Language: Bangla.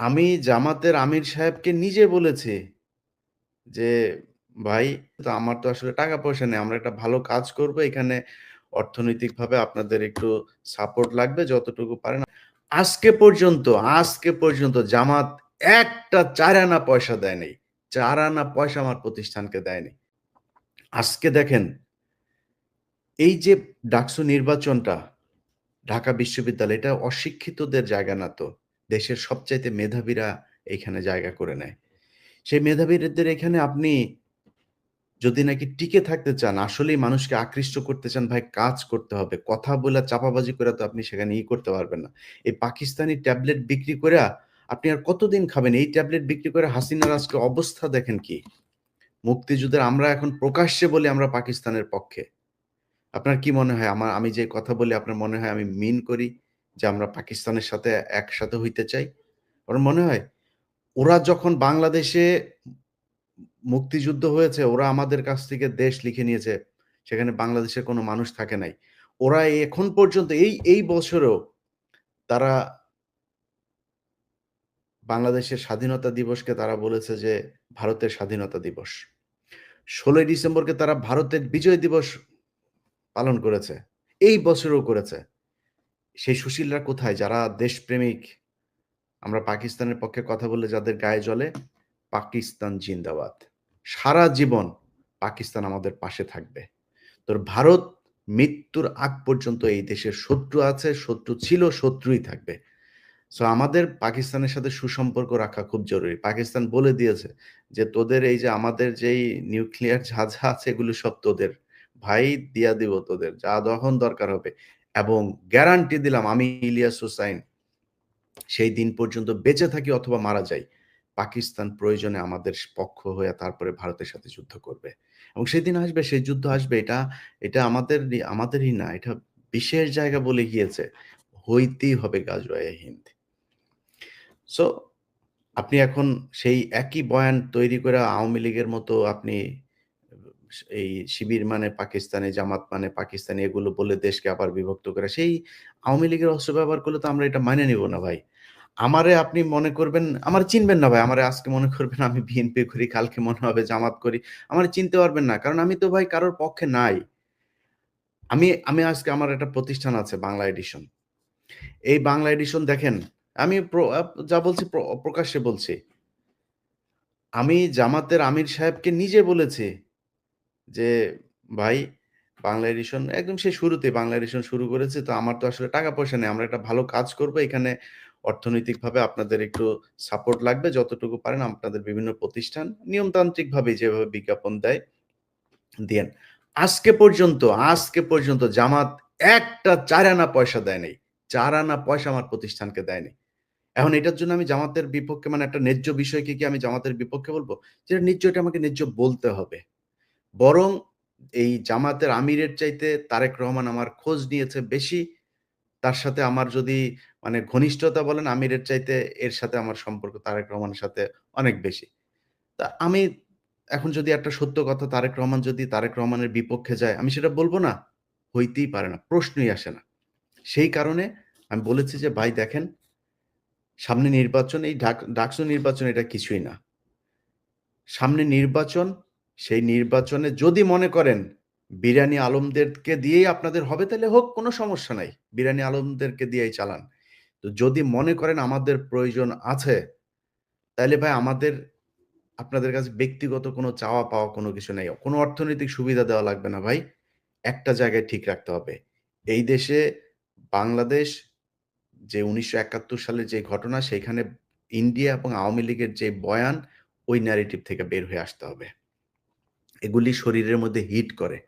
আমি জামাতের আমির সাহেবকে নিজে বলেছি যে, "ভাই তো আমার তো আসলে টাকা-পয়সা নেই। আমরা একটা ভালো কাজ করব। এখানে অর্থনৈতিকভাবে আপনাদের একটু সাপোর্ট লাগবে যতটুকু পারেন।" আজকে পর্যন্ত জামাত একটা ৪ আনা পয়সা দেয় নাই। ৪ আনা পয়সা আমার প্রতিষ্ঠানকে দেয়নি। আজকে দেখেন, এই যে ডাকসু নির্বাচনটা, ঢাকা বিশ্ববিদ্যালয় এটা অশিক্ষিতদের জায়গা না তো। দেশের সবচাইতে মেধাবীরা এইখানে জায়গা করে নেয়। সেই মেধাবীদের এখানে আপনি যদি নাকি টিকে থাকতে চান, আসলেই মানুষকে আকৃষ্ট করতে চান, ভাই কাজ করতে হবে। কথা বইলা চাপাবাজি কইরা তো আপনি সেখানে করতে পারবেন না। এই পাকিস্তানি ট্যাবলেট বিক্রি কইরা আপনি আর কতদিন খাবেন? এই ট্যাবলেট বিক্রি করে হাসিনার আজকে অবস্থা দেখেন কি? মুক্তিযুদ্ধের আমরা এখন প্রকাশ্যে বলি আমরা পাকিস্তানের পক্ষে। আপনার কি মনে হয় আমি যে কথা বলি আপনার মনে হয় আমি মিন করি যে আমরা পাকিস্তানের সাথে একসাথে হইতে চাই? আপনার মনে হয়? ওরা যখন বাংলাদেশে মুক্তিযুদ্ধ হয়েছে, ওরা আমাদের কাছ থেকে দেশ লিখে নিয়েছে। সেখানে বাংলাদেশের কোনো মানুষ থাকে নাই। ওরা এখন পর্যন্ত এই বছরেও তারা বাংলাদেশের স্বাধীনতা দিবসকে তারা বলেছে যে ভারতের স্বাধীনতা দিবস। ১৬ই ডিসেম্বরকে তারা ভারতের বিজয় দিবস পালন করেছে। এই বছরেও করেছে। সেই সুশীলরা কোথায়? যারা দেশপ্রেমিক, আমরা পাকিস্তানের পক্ষে কথা বললে যাদের গায়ে জ্বলে, পাকিস্তান জিন্দাবাদ। সারা জীবন পাকিস্তান আমাদের পাশে থাকবে। ভারত মৃত্যুর আগ পর্যন্ত এই দেশের শত্রু আছে, শত্রু ছিল, শত্রুই থাকবে। সো আমাদের পাকিস্তানের সাথে সুসম্পর্ক রাখা খুব জরুরি। পাকিস্তান বলে দিয়েছে যে, "তোদের এই যে আমাদের যেই নিউক্লিয়ার যা আছে এগুলো সব তোদের। ভাই দিয়া দিব তোদের। যা যখন দরকার হবে।" এবং গ্যারান্টি দিলাম আমি ইলিয়াস হোসাইন সেই দিন পর্যন্ত বেঁচে থাকি অথবা মারা যাই। পাকিস্তান প্রয়োজনে আমাদের পক্ষ হয়ে তারপরে ভারতের সাথে যুদ্ধ করবে। এবং সেদিন আসবে, সেই যুদ্ধ আসবে। এটা আমাদেরই না। এটা বিশেষ জায়গা বলে গিয়েছে। হইতেই হবে গাজওয়ে হিন্দ। সো আপনি এখন সেই একই বয়ান তৈরি করে আওয়ামী লীগের মতো আপনি এই শিবির মানে পাকিস্তানি, জামাত মানে পাকিস্তানি এগুলো বলে দেশকে আবার বিভক্ত করে। সেই আওয়ামী লীগের অস্ত্র ব্যবহার করলে তো আমরা এটা মাইনে নিব না ভাই। আমারে আপনি মনে করবেন, আমারে চিনবেন না ভাই। আমারে আজকে মনে করবেন আমি বিএনপি করি, কালকে মনে হবে জামাত করি। আমারে চিনতে পারবেন না। কারণ আমি তো ভাই কারোর পক্ষে নাই। আমি আমি আজকে আমার একটা প্রতিষ্ঠান আছে বাংলা এডিশন। এই বাংলা এডিশন দেখেন, আমি প্র আপ যা বলছি প্রকাশ্যে বলছি। আমি জামাতের আমির সাহেবকে নিজে বলেছি যে, "ভাই বাংলা এডিশন" একদম সেই শুরুতেই বাংলা এডিশন শুরু করেছি। তো আমার তো আসলে টাকা-পয়সা নেই। আমরা একটা ভালো কাজ করব। এখানে অর্থনৈতিকভাবে আপনাদের একটু সাপোর্ট লাগবে। যতটুকু পারেন আপনাদের বিভিন্ন প্রতিষ্ঠান নিয়মতান্ত্রিকভাবে যেভাবে বিজ্ঞাপন দেয়, দিয়েন। আজকে পর্যন্ত জামাত একটা ৪ আনা পয়সা দেয় নাই। ৪ আনা পয়সা আমার প্রতিষ্ঠানকে দেয়নি। এখন এটার জন্য আমি জামাতের বিপক্ষে মানে একটা ন্যায্য বিষয়কে কি আমি জামাতের বিপক্ষে বলব? যেটা ন্যায্য এটা আমাকে ন্যায্য বলতে হবে। বরং এই জামাতের আমিরের চাইতে তারেক রহমান আমার খোঁজ নিয়েছে বেশি। তার সাথে আমার যদি মানে ঘনিষ্ঠতা বলেন আমিরের চাইতে এর সাথে আমার সম্পর্ক তারেক রহমানের সাথে অনেক বেশি। তা আমি এখন যদি একটা সত্য কথা তারেক রহমানের বিপক্ষে যায়, আমি সেটা বলব না? হইতেই পারে না। প্রশ্নই আসে না। সেই কারণে আমি বলেছি যে, "ভাই দেখেন, সামনে নির্বাচন, এই ডাকসু নির্বাচন এটা কিছুই না। সামনে নির্বাচন, সেই নির্বাচনে যদি মনে করেন বিরানী আলমদেরকে দিয়েই আপনাদের হবে তাইলে হোক কোনো সমস্যা নাই। বিরানী আলমদেরকে দিয়েই চালান। তো যদি মনে করেন আমাদের প্রয়োজন আছে, তাইলে ভাই আমাদের আপনাদের কাছে ব্যক্তিগত কোনো চাওয়া পাওয়া কোনো কিছু নাই। কোনো অর্থনৈতিক সুবিধা দেওয়া লাগবে না ভাই। একটা জায়গায় ঠিক রাখতে হবে। এই দেশে বাংলাদেশ যে ১৯৭১ সালের যে ঘটনা সেইখানে ইন্ডিয়া এবং আওয়ামী লীগের যে বয়ান ওই ন্যারেটিভ থেকে বের হয়ে আসতে হবে। এগুলি শরীরের মধ্যে হিট করে।